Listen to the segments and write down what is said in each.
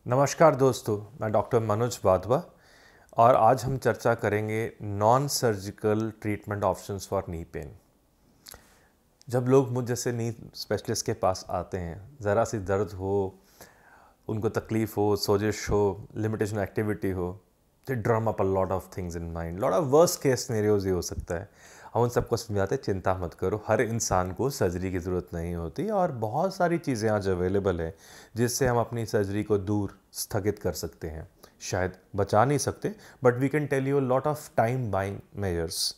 नमस्कार दोस्तों, मैं डॉक्टर मनोज वाधवा और आज हम चर्चा करेंगे non surgical treatment options for knee pain. जब लोग मुझ जैसे नी स्पेशलिस्ट के पास आते हैं, ज़रा सी दर्द हो, उनको तकलीफ़ हो, सोजिश हो, लिमिटेशन एक्टिविटी हो, they drum up a lot of things in mind, lot of worst case scenarios ये हो सकता है। हम उन सबको समझाते हैं, चिंता मत करो, हर इंसान को सर्जरी की ज़रूरत नहीं होती और बहुत सारी चीज़ें आज अवेलेबल है जिससे हम अपनी सर्जरी को दूर स्थगित कर सकते हैं। शायद बचा नहीं सकते, but we can tell you lot of time buying measures.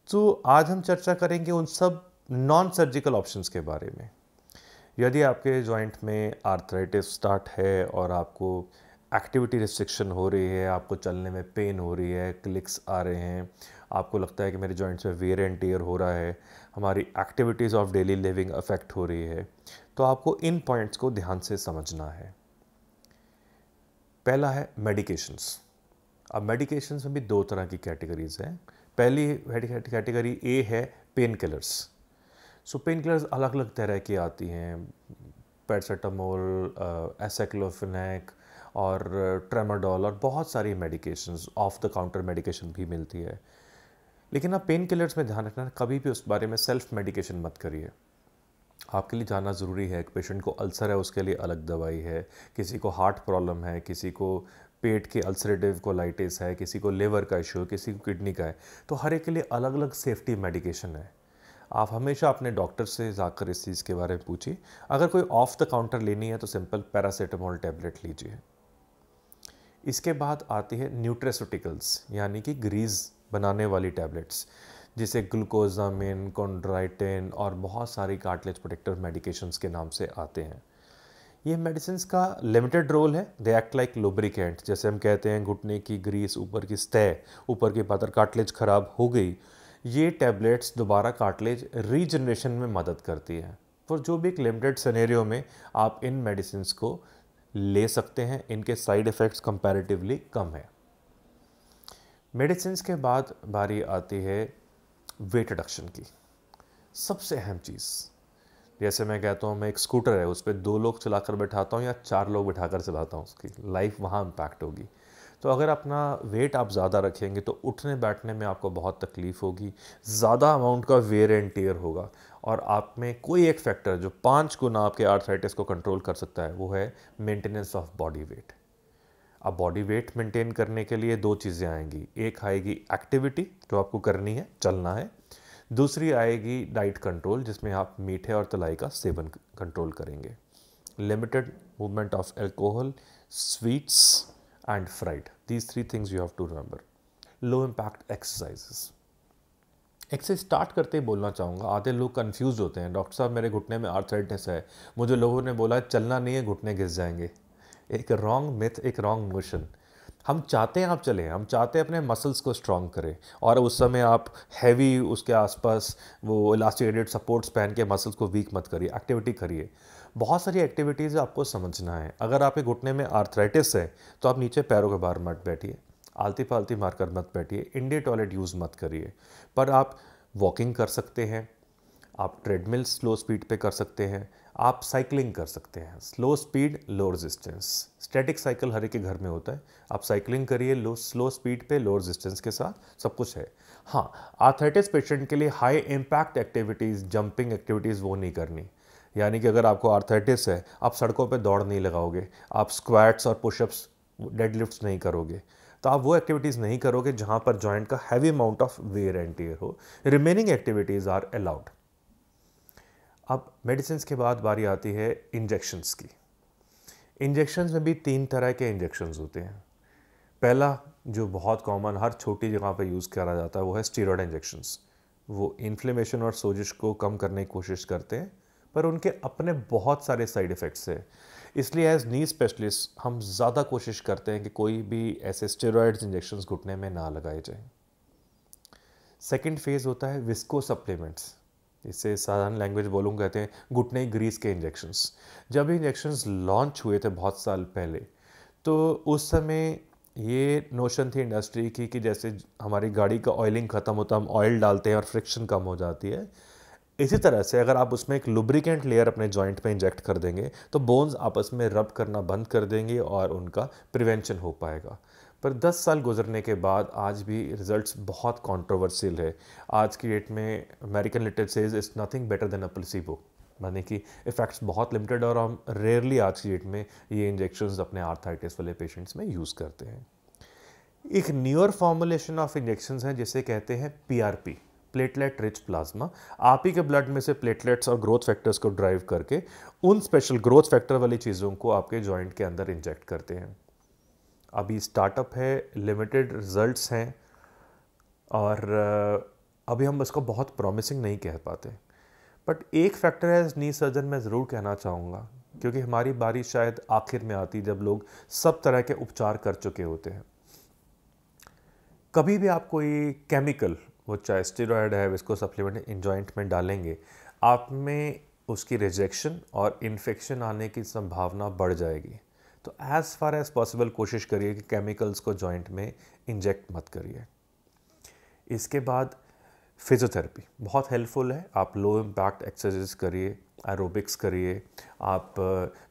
तो आज हम चर्चा करेंगे उन सब नॉन सर्जिकल ऑप्शंस के बारे में। यदि आपके जॉइंट में आर्थराइटिस स्टार्ट है और आपको एक्टिविटी रिस्ट्रिक्शन हो रही है, आपको चलने में पेन हो रही है, क्लिक्स आ रहे हैं, आपको लगता है कि मेरे जॉइंट्स में वेयर एंड टियर हो रहा है, हमारी activities of daily living affect हो रही है, तो आपको इन पॉइंट्स को ध्यान से समझना है। पहला है मेडिकेशंस। अब मेडिकेशंस में भी दो तरह की कैटेगरीज हैं। पहली कैटेगरी ए है पेन किलर्स। सो पेन किलर्स अलग अलग तरह की आती हैं, पैरासीटामोल, एसाइक्लोफेनेक और ट्रेमाडोल और बहुत सारी medications, of the counter medication भी मिलती है। लेकिन आप पेन किलर्स में ध्यान रखना, कभी भी उस बारे में सेल्फ मेडिकेशन मत करिए। आपके लिए जानना ज़रूरी है। एक पेशेंट को अल्सर है, उसके लिए अलग दवाई है, किसी को हार्ट प्रॉब्लम है, किसी को पेट के अल्सरेटिव कोलाइटिस है, किसी को लिवर का इशू है, किसी को किडनी का है, तो हर एक के लिए अलग अलग सेफ्टी मेडिकेशन है। आप हमेशा अपने डॉक्टर से जाकर इस चीज़ के बारे में पूछिए। अगर कोई ऑफ द काउंटर लेनी है तो सिंपल पैरासीटामोल टैबलेट लीजिए। इसके बाद आती है न्यूट्रेस्यूटिकल्स, यानी कि ग्रीस बनाने वाली टैबलेट्स, जिसे ग्लूकोजामिन, कॉन्ड्राइटिन और बहुत सारी कार्टिलेज प्रोटेक्टिव मेडिकेशंस के नाम से आते हैं। ये मेडिसिन का लिमिटेड रोल है। They act like lubricant. जैसे हम कहते हैं घुटने की ग्रीस, ऊपर की सतह, ऊपर की पातर कार्टिलेज खराब हो गई, ये टैबलेट्स दोबारा कार्टिलेज रीजनरेशन में मदद करती है। और जो भी एक लिमिटेड सिनेरियो में आप इन मेडिसिन को ले सकते हैं, इनके साइड इफ़ेक्ट्स कंपैरेटिवली कम है। मेडिसिन के बाद बारी आती है वेट रिडक्शन की। सबसे अहम चीज़, जैसे मैं कहता हूँ, मैं एक स्कूटर है, उस पर 2 लोग चलाकर बैठाता हूँ या 4 लोग बैठाकर चलाता हूँ, उसकी लाइफ वहाँ इम्पैक्ट होगी। तो अगर अपना वेट आप ज़्यादा रखेंगे तो उठने बैठने में आपको बहुत तकलीफ़ होगी, ज़्यादा अमाउंट का वेयर एंड टियर होगा और आप में कोई एक फैक्टर जो 5 गुना आपके आर्थराइटिस को कंट्रोल कर सकता है, वो है मेंटेनेंस ऑफ बॉडी वेट। अब बॉडी वेट मेंटेन करने के लिए 2 चीज़ें आएंगी। एक आएगी एक्टिविटी जो आपको करनी है, चलना है। दूसरी आएगी डाइट कंट्रोल, जिसमें आप मीठे और तलाई का सेवन कंट्रोल करेंगे। Limited movement of alcohol, sweets and fried, these 3 things you have to remember. Low impact exercises. Exercise start करते ही बोलना चाहूँगा, आधे लोग कंफ्यूज होते हैं, डॉक्टर साहब मेरे घुटने में आर्थराइटिस है, मुझे लोगों ने बोला है चलना नहीं है, घुटने घिस जाएंगे। एक रॉन्ग मिथ, एक रॉन्ग नोशन। हम चाहते हैं आप चलें, हम चाहते हैं अपने मसल्स को स्ट्रॉन्ग करें और उस समय आप हैवी उसके आसपास वो इलास्टिकेटेड सपोर्ट्स पहन के मसल्स को वीक मत करिए, एक्टिविटी करिए। बहुत सारी एक्टिविटीज़ आपको समझना है। अगर आपके घुटने में आर्थराइटिस है तो आप नीचे पैरों के बाहर मत बैठिए, आलती पालती मारकर मत बैठिए, इंडियन टॉयलेट यूज़ मत करिए। पर आप वॉकिंग कर सकते हैं, आप ट्रेडमिल स्लो स्पीड पे कर सकते हैं, आप साइकिलिंग कर सकते हैं। Slow speed, low resistance. Static cycle हर एक के घर में होता है, आप साइकिलिंग करिए लो स्लो स्पीड पे, लो रेजिस्टेंस के साथ, सब कुछ है। हाँ, आर्थराइटिस पेशेंट के लिए high impact activities, jumping activities वो नहीं करनी। यानी कि अगर आपको आर्थराइटिस है, आप सड़कों पे दौड़ नहीं लगाओगे, आप स्क्वाट्स और पुशअप्स, डेडलिफ्ट्स नहीं करोगे, तो आप वो एक्टिविटीज़ नहीं करोगे जहाँ पर जॉइंट का heavy amount of wear and tear हो। Remaining activities are allowed. अब मेडिसिन के बाद बारी आती है इंजेक्शंस की। इंजेक्शंस में भी 3 तरह के इंजेक्शंस होते हैं। पहला, जो बहुत कॉमन हर छोटी जगह पर यूज़ करा जाता है, वो है स्टीरॉयड इंजेक्शंस। वो इन्फ्लेमेशन और सोजिश को कम करने की कोशिश करते हैं, पर उनके अपने बहुत सारे साइड इफ़ेक्ट्स हैं। इसलिए एज नी स्पेशलिस्ट हम ज़्यादा कोशिश करते हैं कि कोई भी ऐसे स्टेरॉयड्स इंजेक्शंस घुटने में ना लगाए जाएं। सेकेंड फेज़ होता है विस्को सप्लीमेंट्स, इससे साधारण लैंग्वेज बोलूँ कहते हैं घुटने ग्रीस के इंजेक्शंस। जब इंजेक्शंस लॉन्च हुए थे बहुत साल पहले, तो उस समय ये नोशन थी इंडस्ट्री की कि जैसे हमारी गाड़ी का ऑयलिंग ख़त्म होता है, हम ऑयल डालते हैं और फ्रिक्शन कम हो जाती है, इसी तरह से अगर आप उसमें एक लुब्रिकेंट लेयर अपने जॉइंट पे इंजेक्ट कर देंगे तो बोन्स आपस में रब करना बंद कर देंगे और उनका प्रिवेंशन हो पाएगा। पर 10 साल गुजरने के बाद आज भी रिजल्ट्स बहुत कंट्रोवर्शियल है। आज की डेट में American literature says it's nothing better than a placebo, माने कि इफ़ेक्ट्स बहुत लिमिटेड और हम रेयरली आज की डेट में ये इंजेक्शंस अपने आर्थराइटिस वाले पेशेंट्स में यूज़ करते हैं। एक न्यूअर फॉर्मुलेशन ऑफ इंजेक्शंस है जिसे कहते हैं पीआरपी, प्लेटलेट रिच प्लाज्मा। आप ही के ब्लड में से प्लेटलेट्स और ग्रोथ फैक्टर्स को ड्राइव करके उन स्पेशल ग्रोथ फैक्टर वाली चीज़ों को आपके जॉइंट के अंदर इंजेक्ट करते हैं। अभी स्टार्टअप है, लिमिटेड रिजल्ट्स हैं और अभी हम इसको बहुत प्रॉमिसिंग नहीं कह पाते। बट एक फैक्टर है नी सर्जन मैं ज़रूर कहना चाहूँगा, क्योंकि हमारी बारी शायद आखिर में आती जब लोग सब तरह के उपचार कर चुके होते हैं। कभी भी आप कोई केमिकल, वो चाहे स्टेरॉयड है, विस्को सप्लीमेंट इन जॉइंट में डालेंगे, आप में उसकी रिजेक्शन और इन्फेक्शन आने की संभावना बढ़ जाएगी। तो एज़ फार एज़ पॉसिबल कोशिश करिए कि केमिकल्स को जॉइंट में इंजेक्ट मत करिए। इसके बाद फिजियोथेरेपी बहुत हेल्पफुल है। आप लो इम्पैक्ट एक्सरसाइज करिए, एरोबिक्स करिए, आप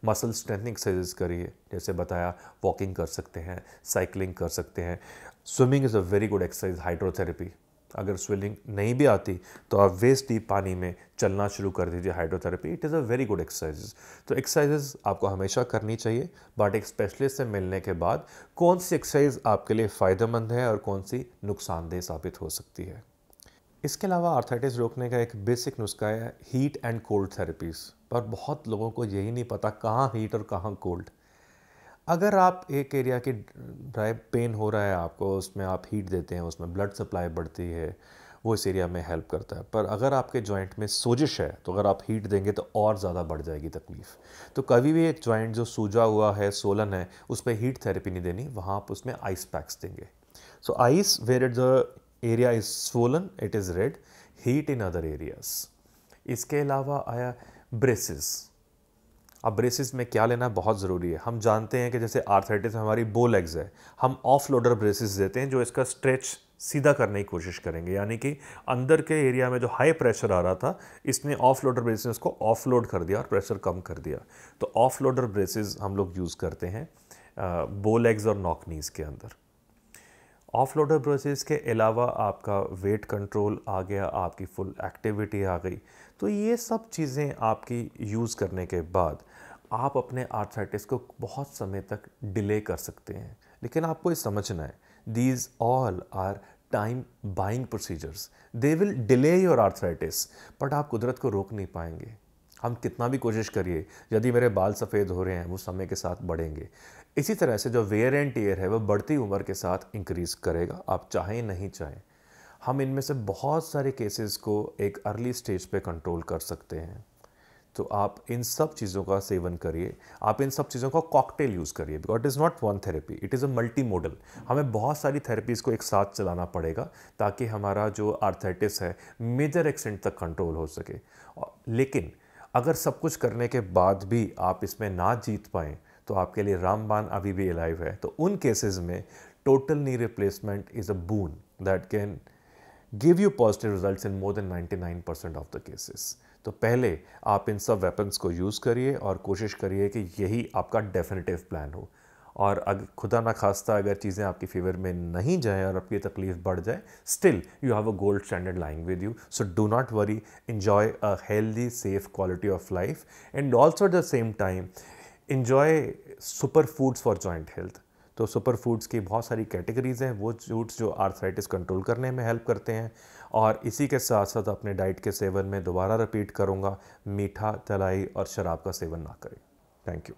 मसल स्ट्रेंथनिंग एक्सरसाइज करिए, जैसे बताया वॉकिंग कर सकते हैं, साइकिलिंग कर सकते हैं। Swimming is a very good exercise, hydrotherapy. अगर स्विमिंग नहीं भी आती तो आप वेस्ट डीप पानी में चलना शुरू कर दीजिए, hydrotherapy. It is a very good exercises. तो एक्सरसाइजेज आपको हमेशा करनी चाहिए, बट एक स्पेशलिस्ट से मिलने के बाद कौन सी एक्सरसाइज आपके लिए फ़ायदेमंद है और कौन सी नुकसानदेह साबित हो सकती है। इसके अलावा आर्थराइटिस रोकने का एक बेसिक नुस्खा है हीट एंड कोल्ड थेरेपीज़, पर बहुत लोगों को यही नहीं पता कहाँ हीट और कहाँ कोल्ड। अगर आप एक एरिया की ड्राई पेन हो रहा है आपको, उसमें आप हीट देते हैं, उसमें ब्लड सप्लाई बढ़ती है, वो इस एरिया में हेल्प करता है। पर अगर आपके जॉइंट में सोजिश है तो अगर आप हीट देंगे तो और ज़्यादा बढ़ जाएगी तकलीफ़। तो कभी भी एक जॉइंट जो सूजा हुआ है, सोलन है, उस पर हीट थेरेपी नहीं देनी, वहाँ आप उसमें आइस पैक्स देंगे। So ice where it the area is swollen, it is red, heat in other areas। इसके अलावा आया ब्रेसिस। अब ब्रेसिस में क्या लेना बहुत ज़रूरी है। हम जानते हैं कि जैसे आर्थराइटिस हमारी बो लेग्स है, हम ऑफ लोडर ब्रेसिस देते हैं जो इसका स्ट्रेच सीधा करने की कोशिश करेंगे, यानी कि अंदर के एरिया में जो हाई प्रेशर आ रहा था, इसने ऑफ लोडर ब्रेसिस को ऑफ लोड कर दिया और प्रेशर कम कर दिया। तो ऑफ लोडर ब्रेसिस हम लोग यूज़ करते हैं बो लेग्स और नॉक नीज के अंदर। ऑफ लोडर ब्रेसिस के अलावा आपका वेट कंट्रोल आ गया, आपकी फुल एक्टिविटी आ गई। तो ये सब चीज़ें आपकी यूज़ करने के बाद आप अपने आर्थराइटिस को बहुत समय तक डिले कर सकते हैं। लेकिन आपको ये समझना है, these all are time buying procedures, they will delay your arthritis, but आप कुदरत को रोक नहीं पाएंगे। हम कितना भी कोशिश करिए, यदि मेरे बाल सफ़ेद हो रहे हैं वो समय के साथ बढ़ेंगे। इसी तरह से जो वेयर एंड टेयर है वो बढ़ती उम्र के साथ इंक्रीज़ करेगा, आप चाहें नहीं चाहें। हम इनमें से बहुत सारे केसेस को एक अर्ली स्टेज पे कंट्रोल कर सकते हैं। तो आप इन सब चीज़ों का सेवन करिए, आप इन सब चीज़ों का कॉकटेल यूज़ करिए, because it is not one therapy, it is a multi modal. हमें बहुत सारी थेरेपीज़ को एक साथ चलाना पड़ेगा ताकि हमारा जो आर्थराइटिस है मेजर एक्सटेंट तक कंट्रोल हो सके। लेकिन अगर सब कुछ करने के बाद भी आप इसमें ना जीत पाएँ तो आपके लिए रामबाण अभी भी अलाइव है। तो उन केसेस में total knee replacement is a boon that can give you positive results in more than 99% of the cases. तो पहले आप इन सब वेपन्स को यूज़ करिए और कोशिश करिए कि यही आपका डेफिनेटिव प्लान हो। और अगर खुदा ना खास्ता अगर चीज़ें आपकी फेवर में नहीं जाएं और आपकी तकलीफ बढ़ जाए, still you have a gold standard lying with you. So do not worry, enjoy a healthy safe quality of life, and also at the same time enjoy super foods for joint health. तो super foods की बहुत सारी categories हैं, वो foods जो arthritis control करने में help करते हैं। और इसी के साथ साथ अपने डाइट के सेवन में दोबारा रिपीट करूँगा, मीठा, तलाई और शराब का सेवन ना करें। Thank you.